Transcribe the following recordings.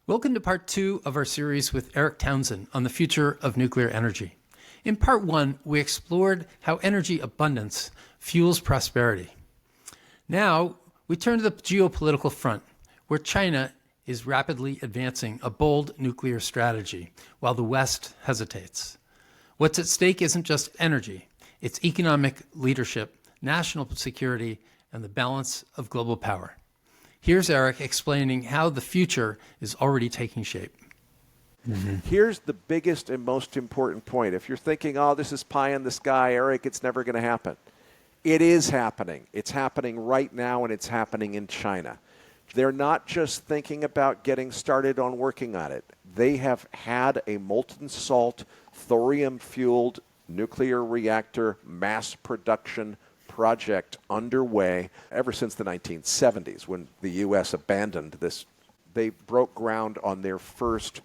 Welcome to part 2 of our series with Erik Townsend on the future of nuclear energy. In part 1, we explored how energy abundance fuels prosperity. Now, we turn to the geopolitical front, where China is rapidly advancing a bold nuclear strategy, while the West hesitates. What's at stake isn't just energy, it's economic leadership, national security, and the balance of global power. Here's Erik explaining how the future is already taking shape. Here's the biggest and most important point. If you're thinking, oh, this is pie in the sky, Erik, it's never going to happen. It is happening. It's happening right now, and it's happening in China. They're not just thinking about getting started on working on it. They have had a molten salt, thorium-fueled nuclear reactor mass production project underway ever since the 1970s when the U.S. abandoned this. They broke ground on their first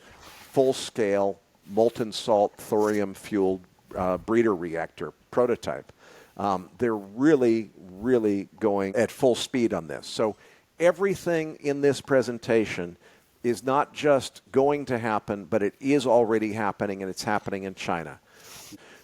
full-scale molten salt thorium-fueled breeder reactor prototype. They're really, really going at full speed on this. So everything in this presentation is not just going to happen, but it is already happening, and it's happening in China.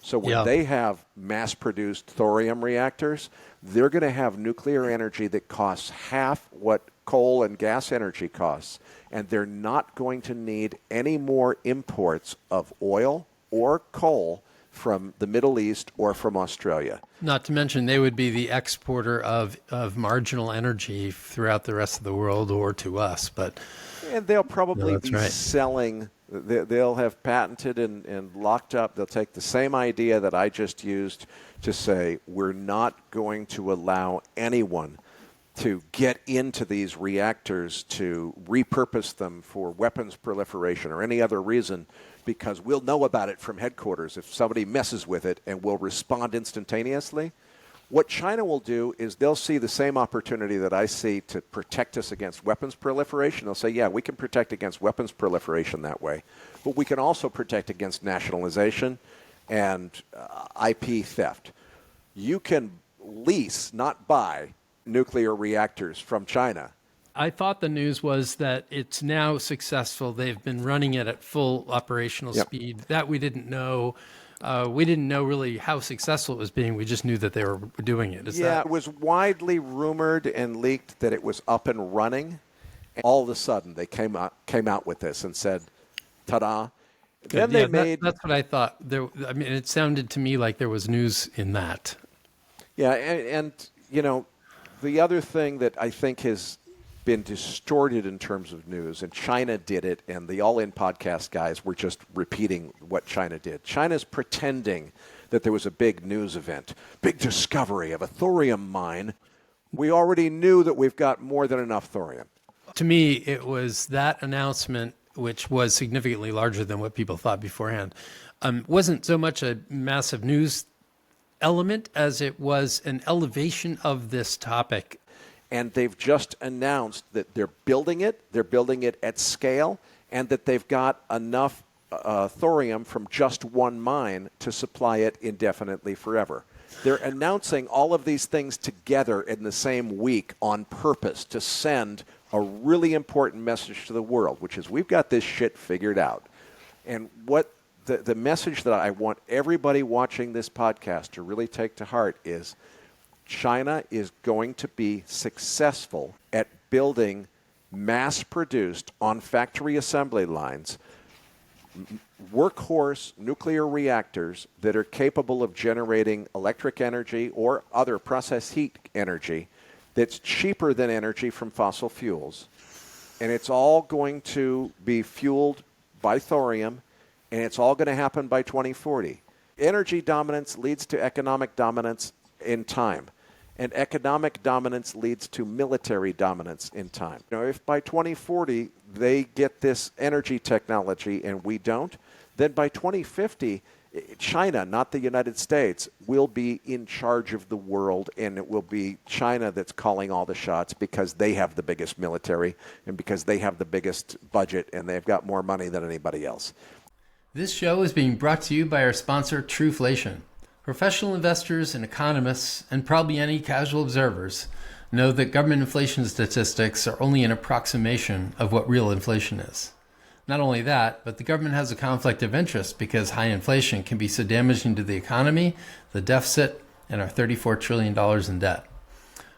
So when they have mass-produced thorium reactors, they're going to have nuclear energy that costs half what coal and gas energy costs, and they're not going to need any more imports of oil or coal from the Middle East or from Australia. Not to mention they would be the exporter of marginal energy throughout the rest of the world or to us. And they'll probably be selling. They'll have patented and locked up. They'll take the same idea that I just used to say we're not going to allow anyone to get into these reactors to repurpose them for weapons proliferation or any other reason, because we'll know about it from headquarters if somebody messes with it, and we'll respond instantaneously. What China will do is they'll see the same opportunity that I see to protect us against weapons proliferation. They'll say, yeah, we can protect against weapons proliferation that way, but we can also protect against nationalization and IP theft. You can lease, not buy, nuclear reactors from China. I thought the news was that it's now successful. They've been running it at full operational speed. That we didn't know. We didn't know really how successful it was being. We just knew that they were doing it. It was widely rumored and leaked that it was up and running. And all of a sudden, they came out with this and said, ta-da. Then that's what I thought. It sounded to me like there was news in that. Yeah, and you know, the other thing that I think has been distorted in terms of news, and China did it, and the All In podcast guys were just repeating what China did. China's pretending that there was a big news event, big discovery of a thorium mine. We already knew that we've got more than enough thorium. To me, it was that announcement, which was significantly larger than what people thought beforehand, wasn't so much a massive news element as it was an elevation of this topic. And they've just announced that they're building it at scale, and that they've got enough thorium from just one mine to supply it indefinitely forever. They're announcing all of these things together in the same week on purpose to send a really important message to the world, which is we've got this shit figured out. And what the message that I want everybody watching this podcast to really take to heart is China is going to be successful at building mass-produced on factory assembly lines workhorse nuclear reactors that are capable of generating electric energy or other process heat energy that's cheaper than energy from fossil fuels. And it's all going to be fueled by thorium, and it's all going to happen by 2040. Energy dominance leads to economic dominance in time. And economic dominance leads to military dominance in time. Now, if by 2040 they get this energy technology and we don't, then by 2050, China, not the United States, will be in charge of the world, and it will be China that's calling all the shots because they have the biggest military and because they have the biggest budget and they've got more money than anybody else. This show is being brought to you by our sponsor, Trueflation. Professional investors and economists, and probably any casual observers, know that government inflation statistics are only an approximation of what real inflation is. Not only that, but the government has a conflict of interest because high inflation can be so damaging to the economy, the deficit, and our $34 trillion in debt.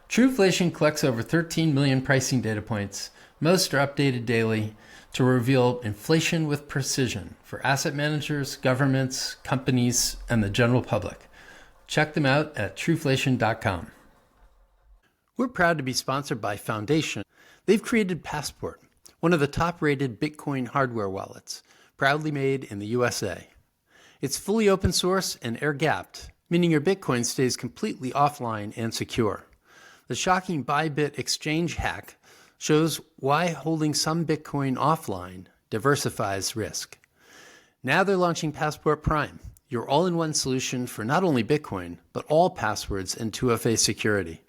Trueflation collects over 13 million pricing data points. Most are updated daily to reveal inflation with precision for asset managers, governments, companies, and the general public. Check them out at trueflation.com. We're proud to be sponsored by Foundation. They've created Passport, one of the top-rated Bitcoin hardware wallets, proudly made in the USA. It's fully open source and air-gapped, meaning your Bitcoin stays completely offline and secure. The shocking Bybit exchange hack shows why holding some Bitcoin offline diversifies risk. Now they're launching Passport Prime, your all-in-one solution for not only Bitcoin, but all passwords and 2FA security.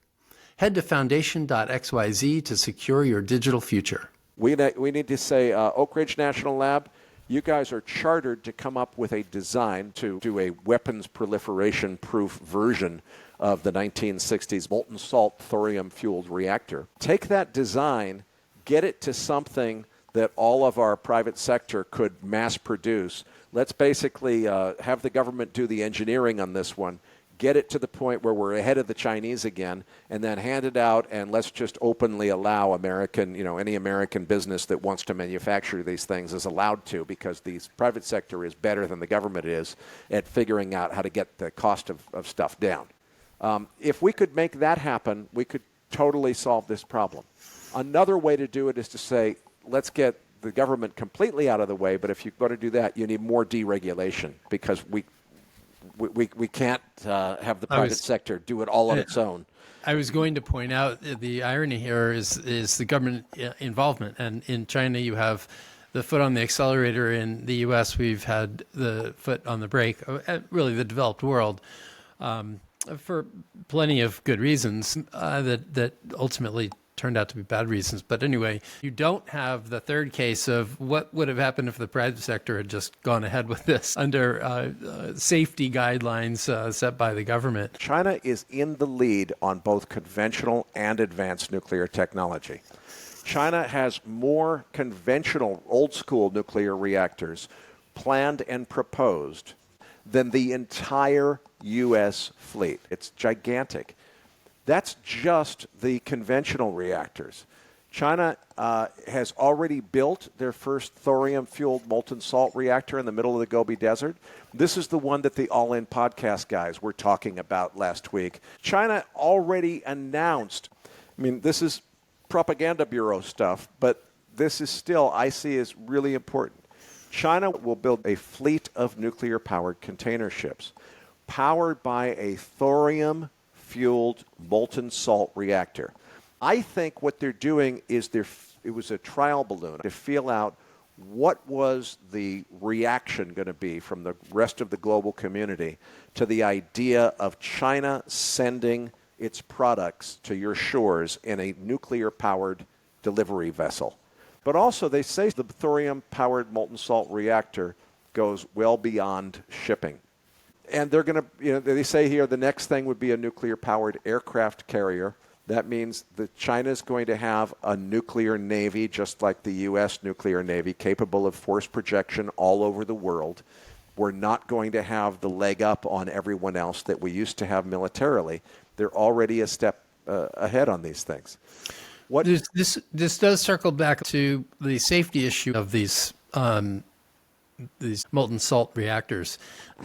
Head to foundation.xyz to secure your digital future. We need to say, Oak Ridge National Lab, you guys are chartered to come up with a design to do a weapons proliferation-proof version of the 1960s molten salt thorium-fueled reactor. Take that design, get it to something that all of our private sector could mass produce. Let's basically have the government do the engineering on this one, get it to the point where we're ahead of the Chinese again, and then hand it out, and let's just openly allow American, any American business that wants to manufacture these things is allowed to, because the private sector is better than the government is at figuring out how to get the cost of stuff down. If we could make that happen, we could totally solve this problem. Another way to do it is to say, let's get the government completely out of the way, but if you're going to do that, you need more deregulation, because we can't have the private sector do it all on its own. I was going to point out the irony here is the government involvement. And in China, you have the foot on the accelerator. In the U.S., we've had the foot on the brake, really the developed world, for plenty of good reasons that ultimately turned out to be bad reasons. But anyway, you don't have the third case of what would have happened if the private sector had just gone ahead with this under safety guidelines set by the government. China is in the lead on both conventional and advanced nuclear technology. China has more conventional old-school nuclear reactors planned and proposed than the entire U.S. fleet. It's gigantic. That's just the conventional reactors. China has already built their first thorium-fueled molten salt reactor in the middle of the Gobi Desert. This is the one that the All In podcast guys were talking about last week. China already announced, this is propaganda bureau stuff, but this is still, I see, as really important. China will build a fleet of nuclear-powered container ships powered by a thorium-fueled molten salt reactor. I think what they're doing is it was a trial balloon to feel out what was the reaction going to be from the rest of the global community to the idea of China sending its products to your shores in a nuclear-powered delivery vessel. But also, they say the thorium-powered molten salt reactor goes well beyond shipping. And they're going to, they say here the next thing would be a nuclear-powered aircraft carrier. That means that China is going to have a nuclear navy, just like the U.S. nuclear navy, capable of force projection all over the world. We're not going to have the leg up on everyone else that we used to have militarily. They're already a step ahead on these things. This does circle back to the safety issue of these molten salt reactors.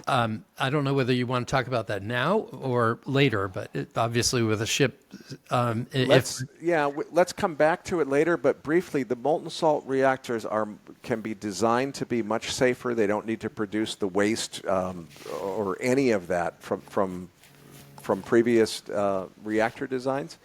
I don't know whether you want to talk about that now or later, but obviously with a ship... let's come back to it later, but briefly, the molten salt reactors can be designed to be much safer. They don't need to produce the waste or any of that from previous reactor designs.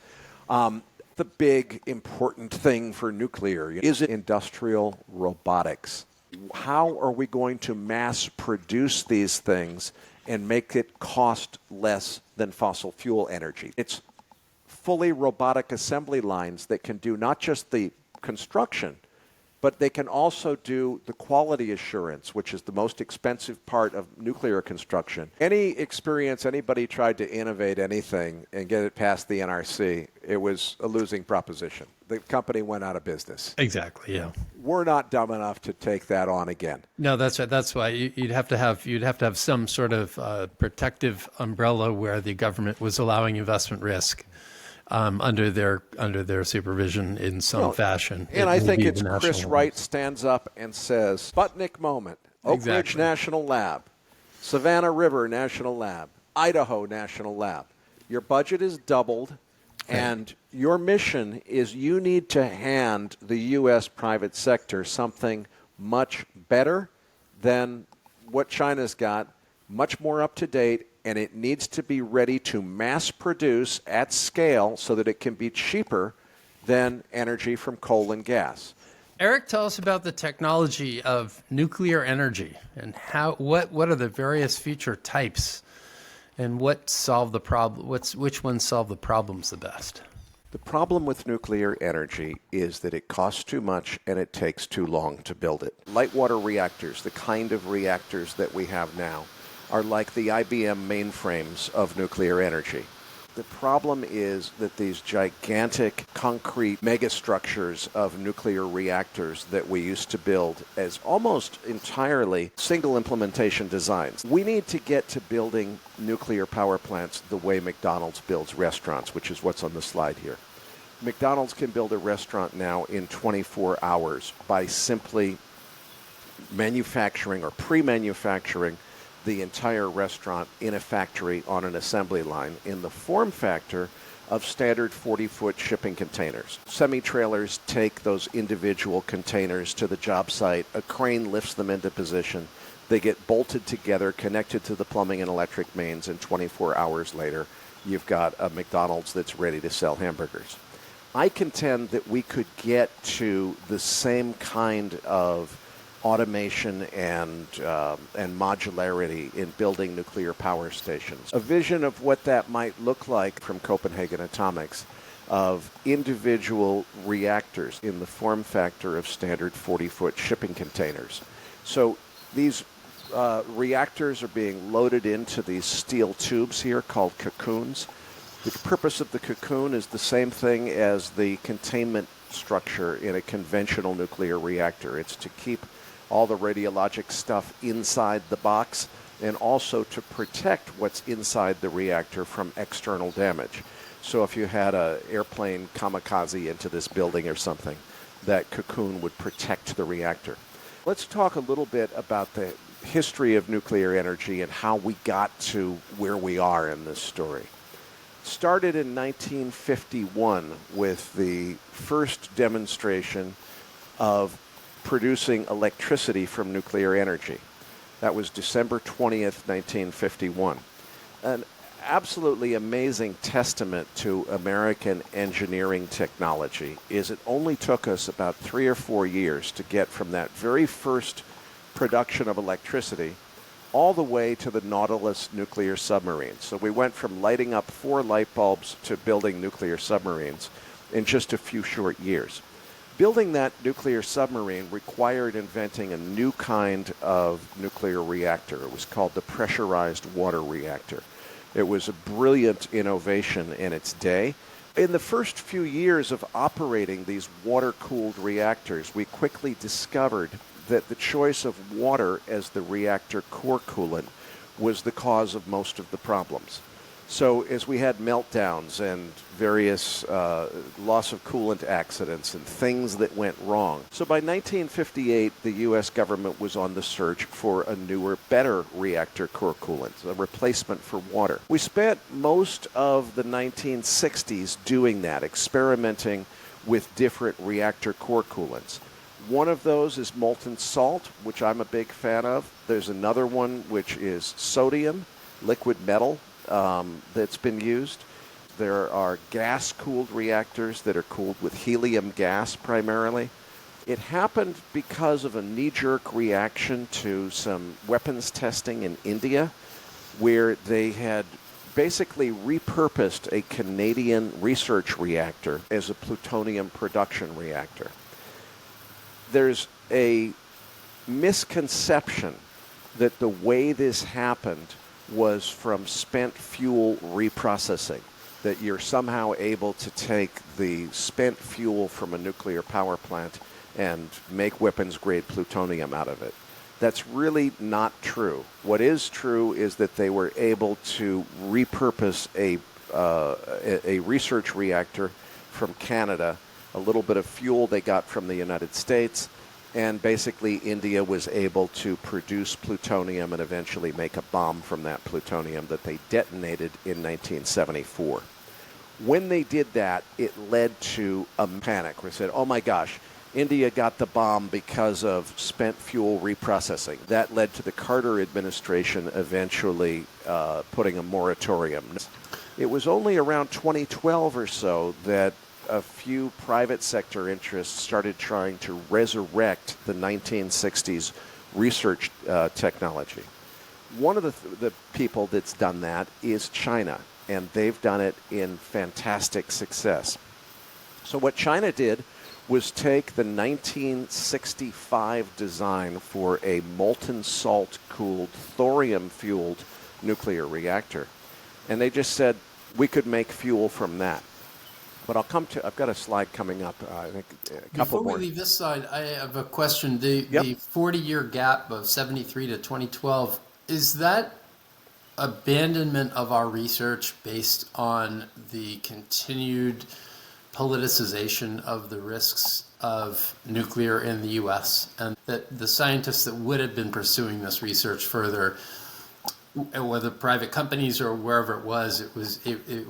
The big important thing for nuclear is industrial robotics. How are we going to mass produce these things and make it cost less than fossil fuel energy? It's fully robotic assembly lines that can do not just the construction, but they can also do the quality assurance, which is the most expensive part of nuclear construction. Anybody tried to innovate anything and get it past the NRC, it was a losing proposition. The company went out of business. Exactly. Yeah. We're not dumb enough to take that on again. No, that's right. That's why you'd have to have some sort of protective umbrella where the government was allowing investment risk under their supervision in some fashion. And I think it's Chris Wright stands up and says, Sputnik moment, Oak Ridge National Lab, Savannah River National Lab, Idaho National Lab. Your budget is doubled, and your mission is you need to hand the U.S. private sector something much better than what China's got, much more up to date, and it needs to be ready to mass produce at scale so that it can be cheaper than energy from coal and gas. Erik, tell us about the technology of nuclear energy and what are the various future types and what solve the problem? Which ones solve the problems the best? The problem with nuclear energy is that it costs too much and it takes too long to build it. Light water reactors, the kind of reactors that we have now, are like the IBM mainframes of nuclear energy. The problem is that these gigantic concrete megastructures of nuclear reactors that we used to build as almost entirely single implementation designs. We need to get to building nuclear power plants the way McDonald's builds restaurants, which is what's on the slide here. McDonald's can build a restaurant now in 24 hours by simply manufacturing or pre-manufacturing the entire restaurant in a factory on an assembly line in the form factor of standard 40-foot shipping containers. Semi-trailers take those individual containers to the job site. A crane lifts them into position. They get bolted together, connected to the plumbing and electric mains, and 24 hours later, you've got a McDonald's that's ready to sell hamburgers. I contend that we could get to the same kind of automation and modularity in building nuclear power stations. A vision of what that might look like from Copenhagen Atomics of individual reactors in the form factor of standard 40-foot shipping containers. So these reactors are being loaded into these steel tubes here called cocoons. The purpose of the cocoon is the same thing as the containment structure in a conventional nuclear reactor. It's to keep all the radiologic stuff inside the box and also to protect what's inside the reactor from external damage. So if you had an airplane kamikaze into this building or something, that cocoon would protect the reactor. Let's talk a little bit about the history of nuclear energy and how we got to where we are in this story. Started in 1951 with the first demonstration of producing electricity from nuclear energy. That was December 20th, 1951. An absolutely amazing testament to American engineering technology is it only took us about 3 or 4 years to get from that very first production of electricity all the way to the Nautilus nuclear submarines. So we went from lighting up 4 light bulbs to building nuclear submarines in just a few short years. Building that nuclear submarine required inventing a new kind of nuclear reactor. It was called the pressurized water reactor. It was a brilliant innovation in its day. In the first few years of operating these water-cooled reactors, we quickly discovered that the choice of water as the reactor core coolant was the cause of most of the problems. So as we had meltdowns and various loss of coolant accidents and things that went wrong. So by 1958, the U.S. government was on the search for a newer, better reactor core coolant, a replacement for water. We spent most of the 1960s doing that, experimenting with different reactor core coolants. One of those is molten salt, which I'm a big fan of. There's another one which is sodium, liquid metal, that's been used. There are gas-cooled reactors that are cooled with helium gas primarily. It happened because of a knee-jerk reaction to some weapons testing in India, where they had basically repurposed a Canadian research reactor as a plutonium production reactor. There's a misconception that the way this happened was from spent fuel reprocessing. that you're somehow able to take the spent fuel from a nuclear power plant and make weapons-grade plutonium out of it. That's really not true. What is true is that they were able to repurpose a research reactor from Canada, a little bit of fuel they got from the United States, and basically India was able to produce plutonium and eventually make a bomb from that plutonium that they detonated in 1974. When they did that, it led to a panic. We said, oh my gosh, India got the bomb because of spent fuel reprocessing. That led to the Carter administration eventually putting a moratorium. It was only around 2012 or so that a few private sector interests started trying to resurrect the 1960s research technology. One of the people that's done that is China, and they've done it in fantastic success. So what China did was take the 1965 design for a molten salt-cooled, thorium-fueled nuclear reactor, and they just said, we could make fuel from that. But I've got a slide coming up, I think a couple more. Before we leave this slide, I have a question. The 40-year gap of 73 to 2012, is that abandonment of our research based on the continued politicization of the risks of nuclear in the U.S., and that the scientists that would have been pursuing this research further, whether private companies or wherever it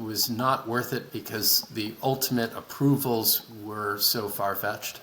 was not worth it because the ultimate approvals were so far-fetched?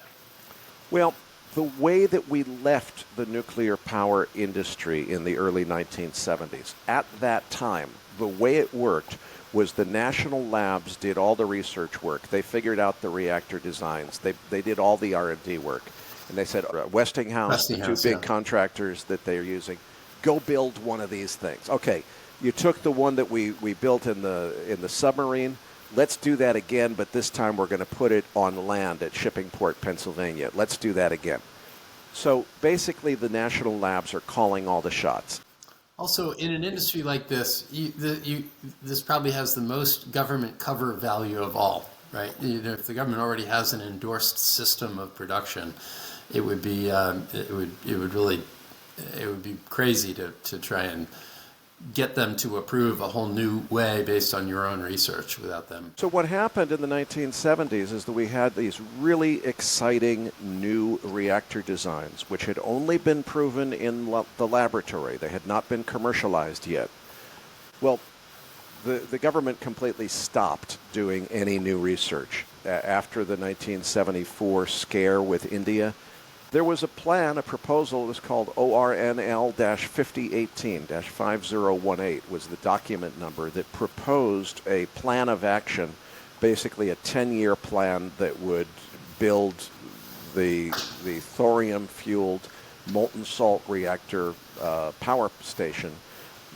Well, the way that we left the nuclear power industry in the early 1970s, at that time, the way it worked was the national labs did all the research work. They figured out the reactor designs. They did all the R&D work. And they said, Westinghouse, the two big contractors that they're using, go build one of these things. Okay, you took the one that we built in the submarine. Let's do that again, but this time we're going to put it on land at Shippingport, Pennsylvania. Let's do that again. So basically the national labs are calling all the shots. Also, in an industry like this, this probably has the most government cover value of all, right? If the government already has an endorsed system of production, it would be crazy to try and get them to approve a whole new way based on your own research without them. So what happened in the 1970s is that we had these really exciting new reactor designs, which had only been proven in the laboratory. They had not been commercialized yet. Well, the government completely stopped doing any new research. After the 1974 scare with India, there was a plan, a proposal. It was called ORNL-5018-5018 was the document number that proposed a plan of action, basically a 10-year plan that would build the thorium-fueled molten salt reactor power station,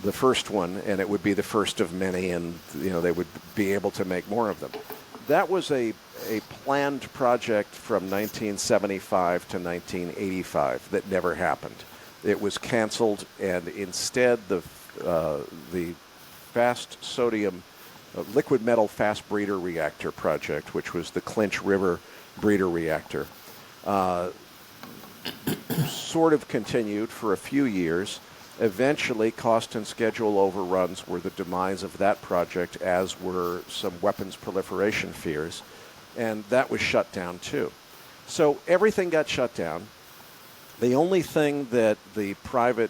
the first one, and it would be the first of many, and they would be able to make more of them. That was a planned project from 1975 to 1985 that never happened. It was canceled, and instead the fast sodium liquid metal fast breeder reactor project, which was the Clinch River breeder reactor, sort of continued for a few years. Eventually, cost and schedule overruns were the demise of that project, as were some weapons proliferation fears, and that was shut down too. So everything got shut down. The only thing that the private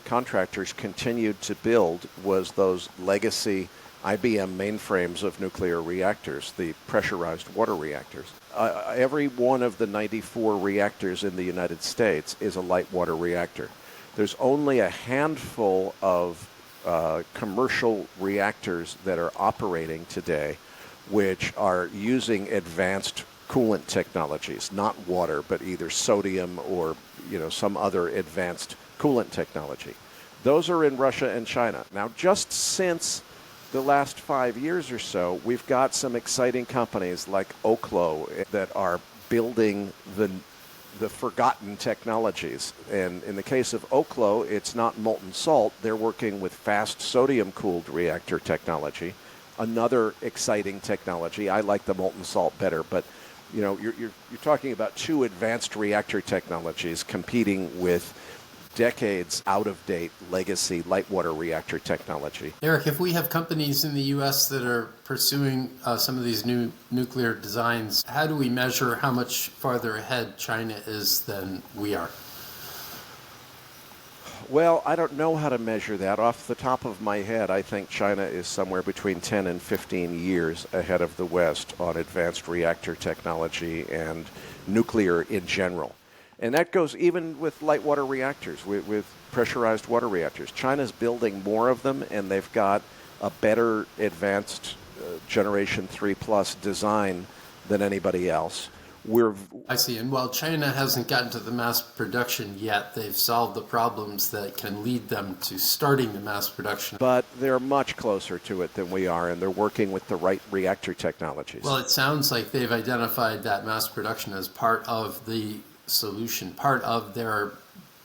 contractors continued to build was those legacy IBM mainframes of nuclear reactors, the pressurized water reactors. Every one of the 94 reactors in the United States is a light water reactor. There's only a handful of commercial reactors that are operating today which are using advanced coolant technologies, not water, but either sodium or some other advanced coolant technology. Those are in Russia and China. Now, just since the last 5 years or so, we've got some exciting companies like Oklo that are building the forgotten technologies. And in the case of Oklo, it's not molten salt. They're working with fast sodium-cooled reactor technology. another exciting technology. I like the molten salt better, but you're talking about two advanced reactor technologies competing with decades out-of-date legacy light water reactor technology. Erik, if we have companies in the U.S. that are pursuing some of these new nuclear designs, how do we measure how much farther ahead China is than we are? Well, I don't know how to measure that. Off the top of my head, I think China is somewhere between 10 and 15 years ahead of the West on advanced reactor technology and nuclear in general. And that goes even with light water reactors, with pressurized water reactors. China's building more of them, and they've got a better advanced Generation 3 Plus design than anybody else. I see. And while China hasn't gotten to the mass production yet, they've solved the problems that can lead them to starting the mass production. But they're much closer to it than we are, and they're working with the right reactor technologies. Well, it sounds like they've identified that mass production as part of the solution, part of their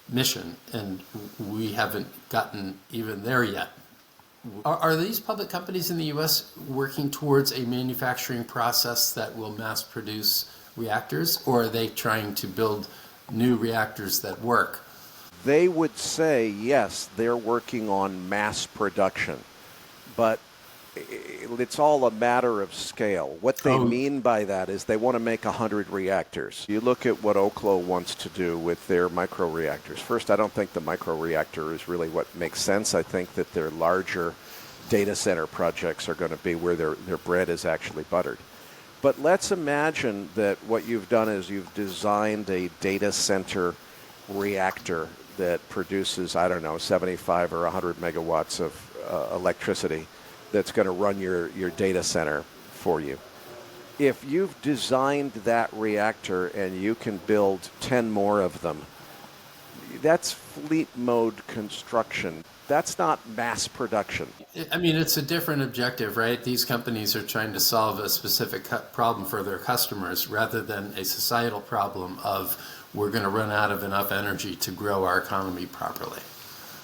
mission, and we haven't gotten even there yet. Are these public companies in the U.S. working towards a manufacturing process that will mass produce reactors, or are they trying to build new reactors that work? They would say, yes, they're working on mass production, but it's all a matter of scale. What they mean by that is they want to make 100 reactors. You look at what Oklo wants to do with their microreactors. First, I don't think the microreactor is really what makes sense. I think that their larger data center projects are going to be where their bread is actually buttered. But let's imagine that what you've done is you've designed a data center reactor that produces, 75 or 100 megawatts of electricity that's going to run your data center for you. If you've designed that reactor and you can build 10 more of them, that's fleet mode construction. That's not mass production. I mean, it's a different objective, right? These companies are trying to solve a specific problem for their customers rather than a societal problem of we're going to run out of enough energy to grow our economy properly.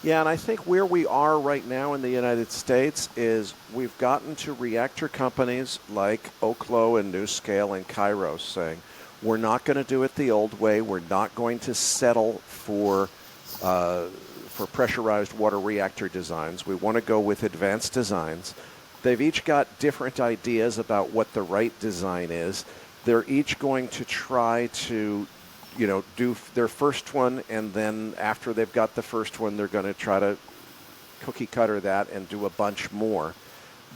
Yeah, and I think where we are right now in the United States is we've gotten to reactor companies like Oklo and NuScale and Kairos saying, we're not going to do it the old way. We're not going to settle for pressurized water reactor designs. We want to go with advanced designs. They've each got different ideas about what the right design is. They're each going to try to do their first one, and then after they've got the first one, they're going to try to cookie cutter that and do a bunch more.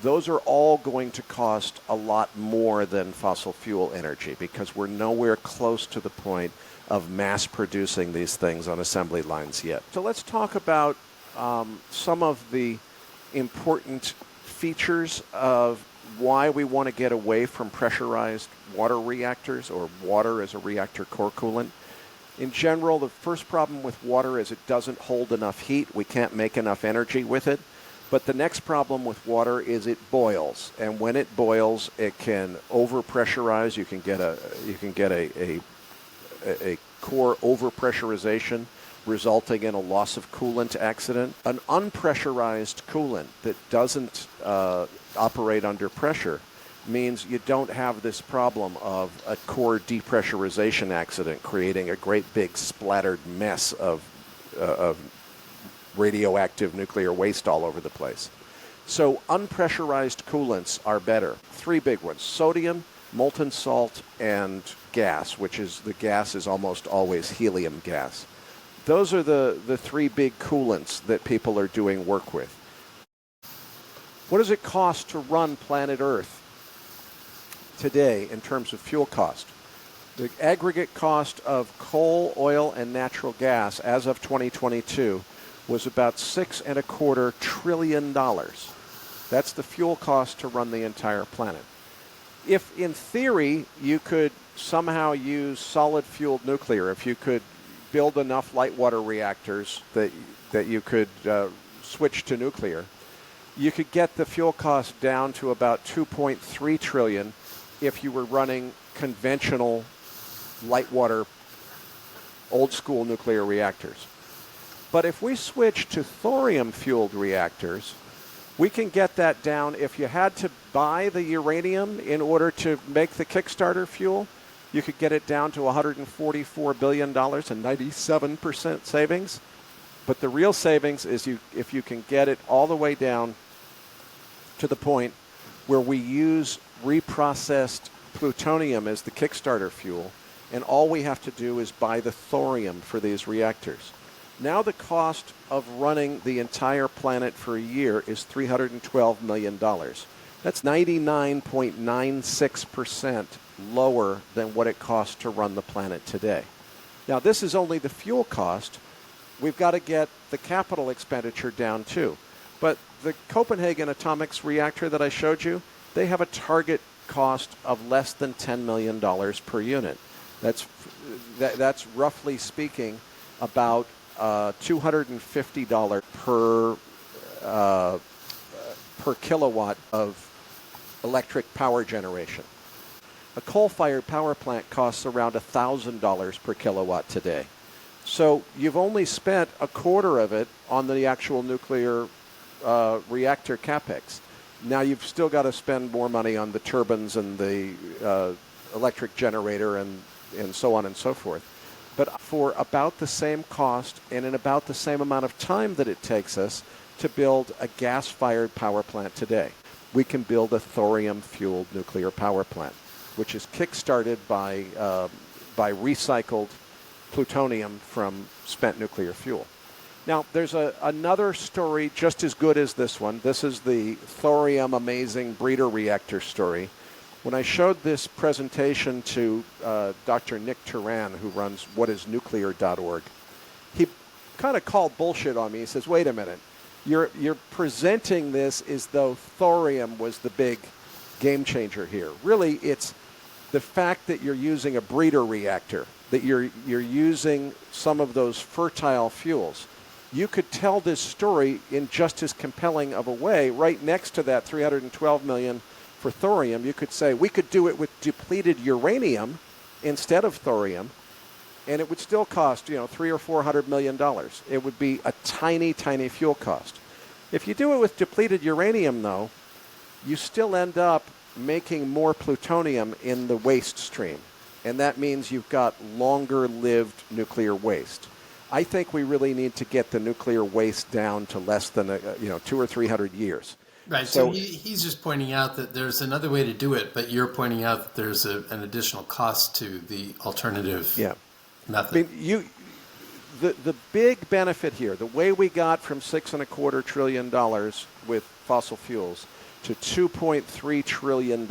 Those are all going to cost a lot more than fossil fuel energy because we're nowhere close to the point of mass producing these things on assembly lines yet. So let's talk about some of the important features of why we want to get away from pressurized water reactors or water as a reactor core coolant. In general, the first problem with water is it doesn't hold enough heat. We can't make enough energy with it. But the next problem with water is it boils, and when it boils, it can overpressurize. You can get a core overpressurization resulting in a loss of coolant accident. An unpressurized coolant that doesn't operate under pressure means you don't have this problem of a core depressurization accident creating a great big splattered mess of radioactive nuclear waste all over the place. So unpressurized coolants are better. Three big ones: sodium, molten salt, and gas, which is the gas is almost always helium gas. Those are the three big coolants that people are doing work with. What does it cost to run planet Earth today in terms of fuel cost? The aggregate cost of coal, oil, and natural gas as of 2022 was about $6.25 trillion. That's the fuel cost to run the entire planet. If, in theory, you could somehow use solid-fueled nuclear, if you could build enough light water reactors that you could switch to nuclear, you could get the fuel cost down to about $2.3 trillion if you were running conventional light water, old-school nuclear reactors. But if we switch to thorium-fueled reactors, We can get that down. If you had to buy the uranium in order to make the Kickstarter fuel, you could get it down to $144 billion and 97% savings. But the real savings is if you can get it all the way down to the point where we use reprocessed plutonium as the Kickstarter fuel, and all we have to do is buy the thorium for these reactors. Now the cost of running the entire planet for a year is $312 million. That's 99.96% lower than what it costs to run the planet today. Now this is only the fuel cost. We've got to get the capital expenditure down too. But the Copenhagen Atomics reactor that I showed you, they have a target cost of less than $10 million per unit. That's roughly speaking about $250 per kilowatt of electric power generation. A coal-fired power plant costs around $1,000 per kilowatt today. So you've only spent a quarter of it on the actual nuclear reactor capex. Now you've still got to spend more money on the turbines and the electric generator and so on and so forth. But for about the same cost and in about the same amount of time that it takes us to build a gas-fired power plant today, we can build a thorium-fueled nuclear power plant, which is kick-started by recycled plutonium from spent nuclear fuel. Now, there's another story just as good as this one. This is the thorium amazing breeder reactor story. When I showed this presentation to Dr. Nick Turan, who runs whatisnuclear.org, he kind of called bullshit on me. He says, wait a minute, you're presenting this as though thorium was the big game changer here. Really, it's the fact that you're using a breeder reactor, that you're using some of those fertile fuels. You could tell this story in just as compelling of a way. Right next to that $312 million for thorium, you could say we could do it with depleted uranium instead of thorium, and it would still cost, $300 or $400 million. It would be a tiny, tiny fuel cost. If you do it with depleted uranium, though, you still end up making more plutonium in the waste stream, and that means you've got longer-lived nuclear waste. I think we really need to get the nuclear waste down to less than 200 or 300 years. Right. So he's just pointing out that there's another way to do it, but you're pointing out that there's an additional cost to the alternative method. I mean, the big benefit here, the way we got from $6.25 trillion with fossil fuels to $2.3 trillion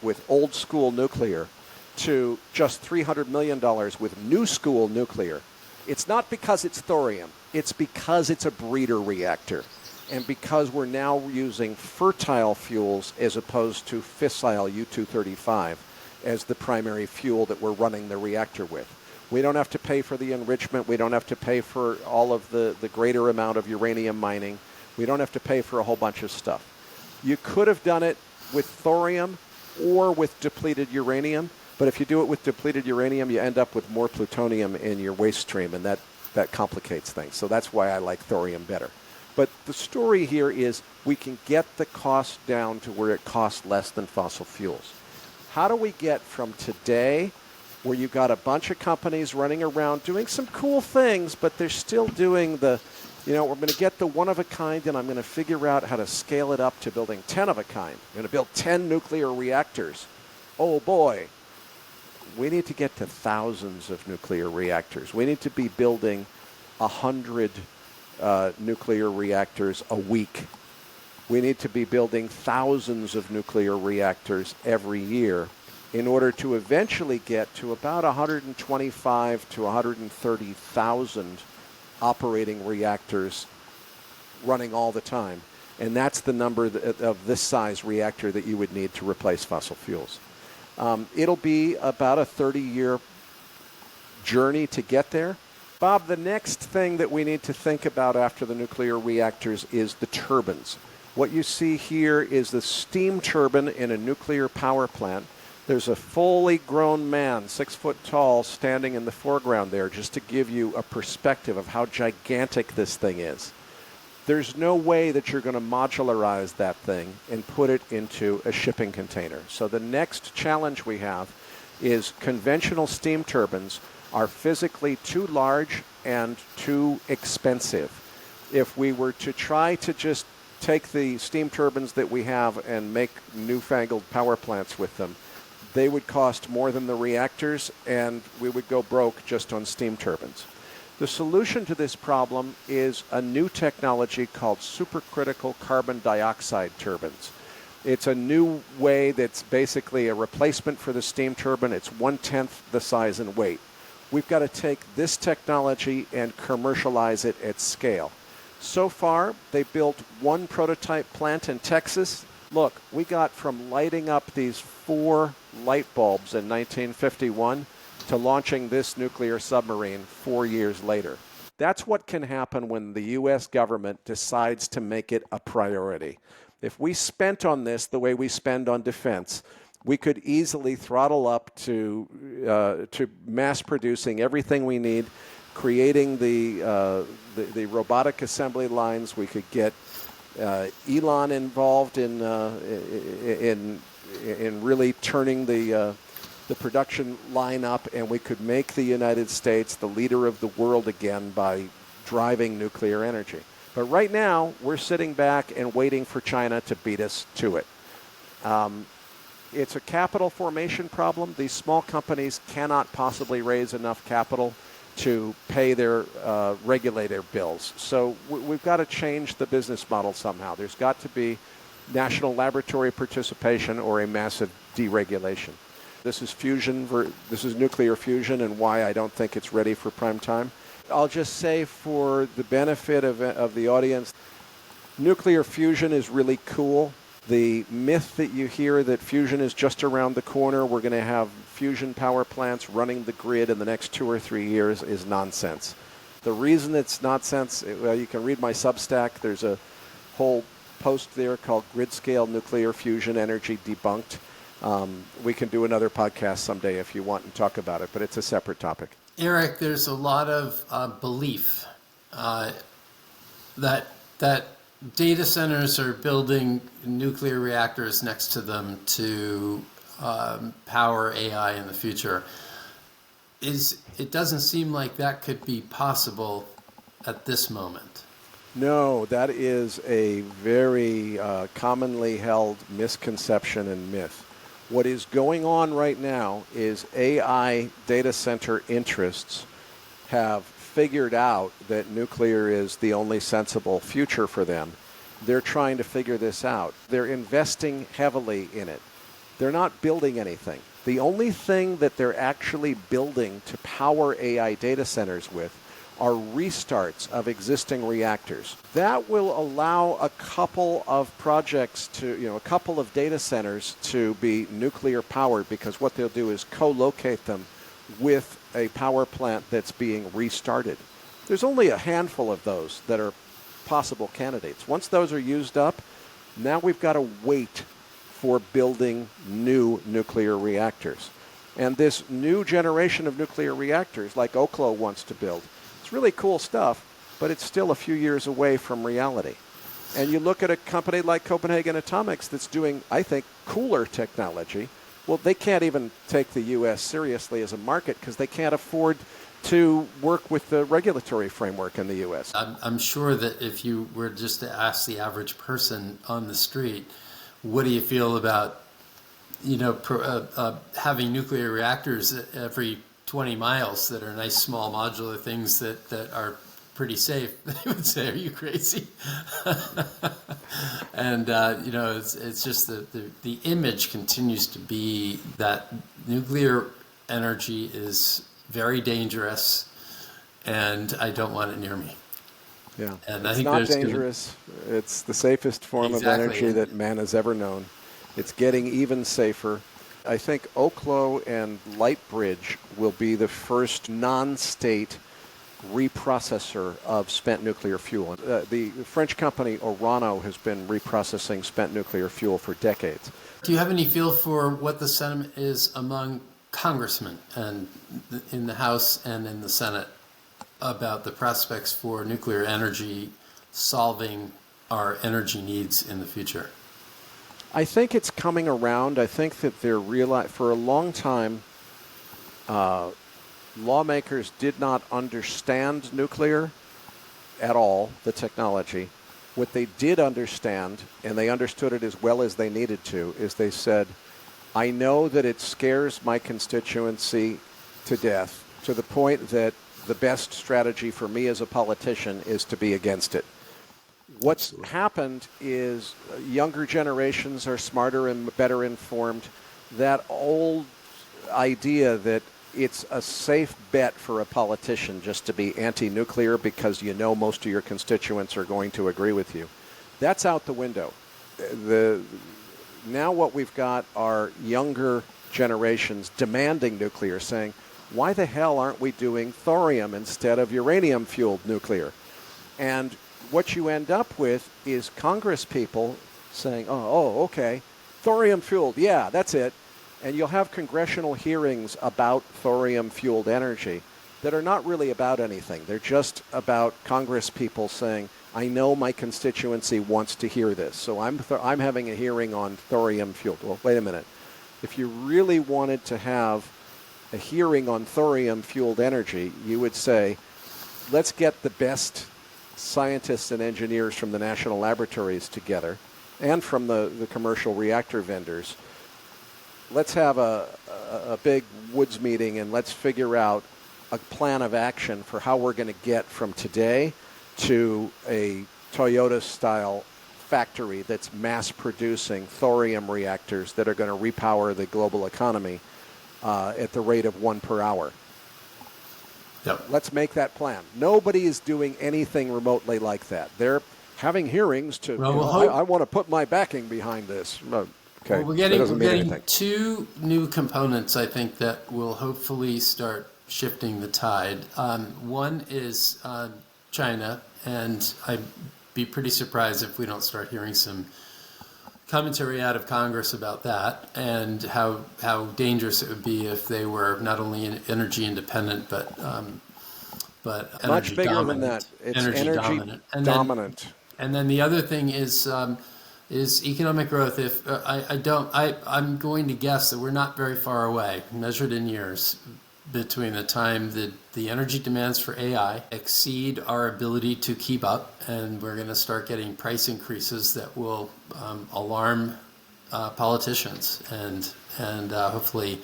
with old school nuclear to just $300 million with new school nuclear. It's not because it's thorium. It's because it's a breeder reactor. And because we're now using fertile fuels as opposed to fissile U-235 as the primary fuel that we're running the reactor with. We don't have to pay for the enrichment. We don't have to pay for all of the greater amount of uranium mining. We don't have to pay for a whole bunch of stuff. You could have done it with thorium or with depleted uranium. But if you do it with depleted uranium, you end up with more plutonium in your waste stream, and that complicates things. So that's why I like thorium better. But the story here is we can get the cost down to where it costs less than fossil fuels. How do we get from today, where you've got a bunch of companies running around doing some cool things, but they're still doing we're going to get the one of a kind, and I'm going to figure out how to scale it up to building 10 of a kind. I'm going to build 10 nuclear reactors. Oh, boy. We need to get to thousands of nuclear reactors. We need to be building 100 nuclear reactors a week. We need to be building thousands of nuclear reactors every year in order to eventually get to about 125 to 130,000 operating reactors running all the time. And that's the number of this size reactor that you would need to replace fossil fuels. It'll be about a 30-year journey to get there. Bob, the next thing that we need to think about after the nuclear reactors is the turbines. What you see here is the steam turbine in a nuclear power plant. There's a fully grown man, 6 foot tall, standing in the foreground there just to give you a perspective of how gigantic this thing is. there's no way that you're going to modularize that thing and put it into a shipping container. So the next challenge we have is conventional steam turbines are physically too large and too expensive. If we were to try to just take the steam turbines that we have and make newfangled power plants with them, they would cost more than the reactors, and we would go broke just on steam turbines. The solution to this problem is a new technology called supercritical carbon dioxide turbines. It's a new way that's basically a replacement for the steam turbine. It's 1/10 the size and weight. We've got to take this technology and commercialize it at scale. So far, they built one prototype plant in Texas. Look, we got from lighting up these 4 light bulbs in 1951 to launching this nuclear submarine 4 years later. That's what can happen when the U.S. government decides to make it a priority. If we spent on this the way we spend on defense, we could easily throttle up to mass producing everything we need, creating the robotic assembly lines. We could get Elon involved in really turning the production line up, and we could make the United States the leader of the world again by driving nuclear energy. But right now, we're sitting back and waiting for China to beat us to it. It's a capital formation problem. These small companies cannot possibly raise enough capital to pay their regulator bills. So we've got to change the business model somehow. There's got to be national laboratory participation or a massive deregulation. This is fusion. This is nuclear fusion, and why I don't think it's ready for prime time. I'll just say, for the benefit of the audience, nuclear fusion is really cool. The myth that you hear that fusion is just around the corner, we're going to have fusion power plants running the grid in the next 2 or 3 years, is nonsense. The reason it's nonsense, well, you can read my Substack. There's a whole post there called Grid Scale Nuclear Fusion Energy Debunked. We can do another podcast someday if you want and talk about it, but it's a separate topic. Erik, there's a lot of belief that data centers are building nuclear reactors next to them to power AI in the future. It doesn't seem like that could be possible at this moment. No, that is a very commonly held misconception and myth. What is going on right now is AI data center interests have figured out that nuclear is the only sensible future for them. They're trying to figure this out. They're investing heavily in it. They're not building anything. The only thing that they're actually building to power AI data centers with are restarts of existing reactors. That will allow a couple of projects a couple of data centers to be nuclear powered, because what they'll do is co-locate them with a power plant that's being restarted. There's only a handful of those that are possible candidates. Once those are used up, now we've got to wait for building new nuclear reactors. And this new generation of nuclear reactors, like Oklo wants to build, it's really cool stuff, but it's still a few years away from reality. And you look at a company like Copenhagen Atomics that's doing, I think, cooler technology. Well, they can't even take the U.S. seriously as a market because they can't afford to work with the regulatory framework in the U.S. I'm sure that if you were just to ask the average person on the street, what do you feel about having nuclear reactors every 20 miles that are nice small modular things that are pretty safe, they would say, are you crazy? And it's just the image continues to be that nuclear energy is very dangerous, and I don't want it near me. Yeah, and I think not dangerous. It's the safest form of energy that man has ever known. It's getting even safer. I think Oklo and Lightbridge will be the first non-state reprocessor of spent nuclear fuel. The French company Orano has been reprocessing spent nuclear fuel for decades. Do you have any feel for what the sentiment is among congressmen and in the House and in the Senate about the prospects for nuclear energy solving our energy needs in the future? I think it's coming around. I think that for a long time, lawmakers did not understand nuclear at all, the technology. What they did understand, and they understood it as well as they needed to, is they said, I know that it scares my constituency to death, to the point that the best strategy for me as a politician is to be against it. What's happened is younger generations are smarter and better informed. That old idea that it's a safe bet for a politician just to be anti-nuclear because you know most of your constituents are going to agree with you, that's out the window. Now what we've got are younger generations demanding nuclear, saying, why the hell aren't we doing thorium instead of uranium-fueled nuclear? And what you end up with is Congress people saying, okay, thorium-fueled, yeah, that's it. And you'll have congressional hearings about thorium-fueled energy that are not really about anything. They're just about Congress people saying, I know my constituency wants to hear this, so I'm having a hearing on thorium-fueled. Well, wait a minute. If you really wanted to have a hearing on thorium-fueled energy, you would say, let's get the best scientists and engineers from the national laboratories together and from the commercial reactor vendors. Let's have a big woods meeting and let's figure out a plan of action for how we're going to get from today to a Toyota-style factory that's mass-producing thorium reactors that are going to repower the global economy at the rate of 1 per hour. Yep. Let's make that plan. Nobody is doing anything remotely like that. They're having hearings to, I want to put my backing behind this. Okay, well, we're getting anything. Two new components, I think, that will hopefully start shifting the tide. One is China, and I'd be pretty surprised if we don't start hearing some commentary out of Congress about that, and how dangerous it would be if they were not only energy independent but energy much bigger dominant. Than that. It's energy dominant. And then the other thing is economic growth. If I'm going to guess that we're not very far away, measured in years, between the time that the energy demands for AI exceed our ability to keep up, and we're going to start getting price increases that will alarm politicians, and hopefully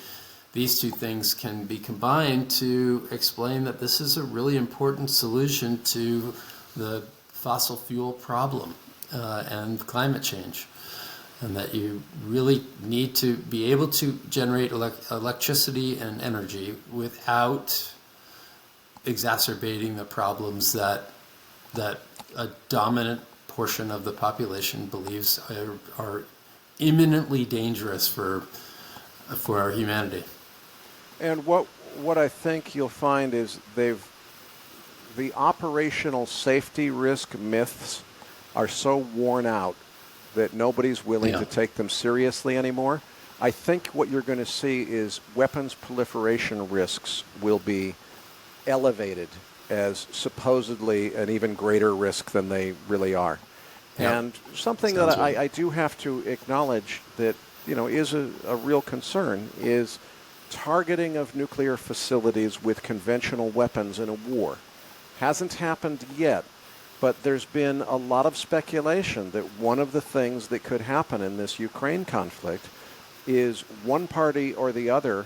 these two things can be combined to explain that this is a really important solution to the fossil fuel problem and climate change, and that you really need to be able to generate electricity and energy without exacerbating the problems that a dominant portion of the population believes are imminently dangerous for our humanity. And what I think you'll find is the operational safety risk myths are so worn out that nobody's willing to take them seriously anymore. I think what you're going to see is weapons proliferation risks will be elevated as supposedly an even greater risk than they really are. Yeah. And something that I do have to acknowledge that is a real concern is targeting of nuclear facilities with conventional weapons in a war. Hasn't happened yet. But there's been a lot of speculation that one of the things that could happen in this Ukraine conflict is one party or the other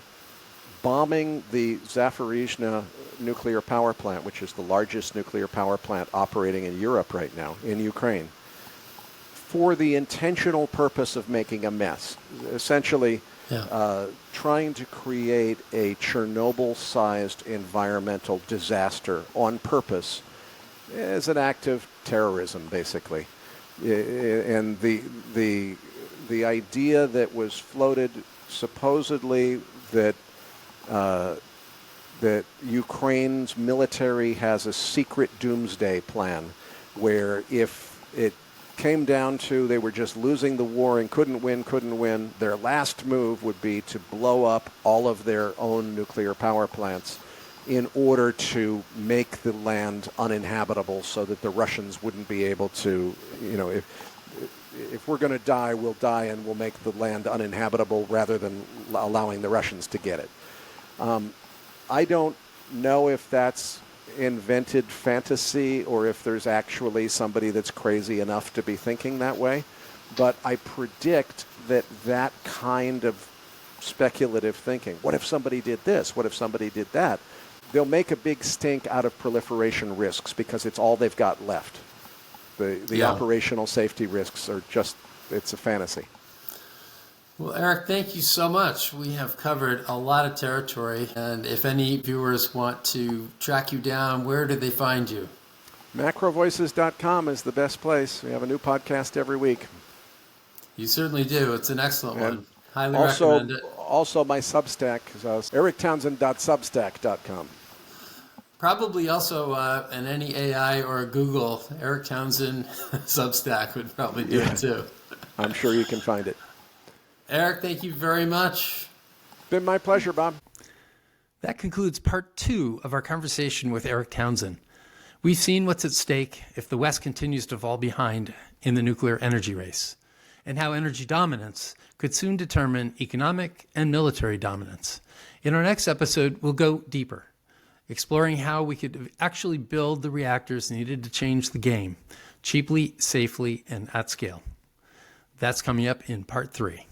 bombing the Zaporizhzhia nuclear power plant, which is the largest nuclear power plant operating in Europe right now, in Ukraine, for the intentional purpose of making a mess. Essentially, trying to create a Chernobyl-sized environmental disaster on purpose as an act of terrorism, basically. And the idea that was floated supposedly that Ukraine's military has a secret doomsday plan where if it came down to they were just losing the war and couldn't win, their last move would be to blow up all of their own nuclear power plants in order to make the land uninhabitable so that the Russians wouldn't be able to, if we're going to die, we'll die and we'll make the land uninhabitable rather than allowing the Russians to get it. I don't know if that's invented fantasy or if there's actually somebody that's crazy enough to be thinking that way, but I predict that kind of speculative thinking, what if somebody did this, what if somebody did that, they'll make a big stink out of proliferation risks because it's all they've got left. The operational safety risks are just, it's a fantasy. Well, Erik, thank you so much. We have covered a lot of territory, and if any viewers want to track you down, where do they find you? MacroVoices.com is the best place. We have a new podcast every week. You certainly do. It's an excellent one. Highly also, recommend it. Also, my Substack is eriktownsend.substack.com. Probably also an any AI or a Google, Erik Townsend Substack would probably do it too. I'm sure you can find it. Erik, thank you very much. Been my pleasure, Bob. That concludes part 2 of our conversation with Erik Townsend. We've seen what's at stake if the West continues to fall behind in the nuclear energy race, and how energy dominance could soon determine economic and military dominance. In our next episode, we'll go deeper, exploring how we could actually build the reactors needed to change the game, cheaply, safely, and at scale. That's coming up in part 3.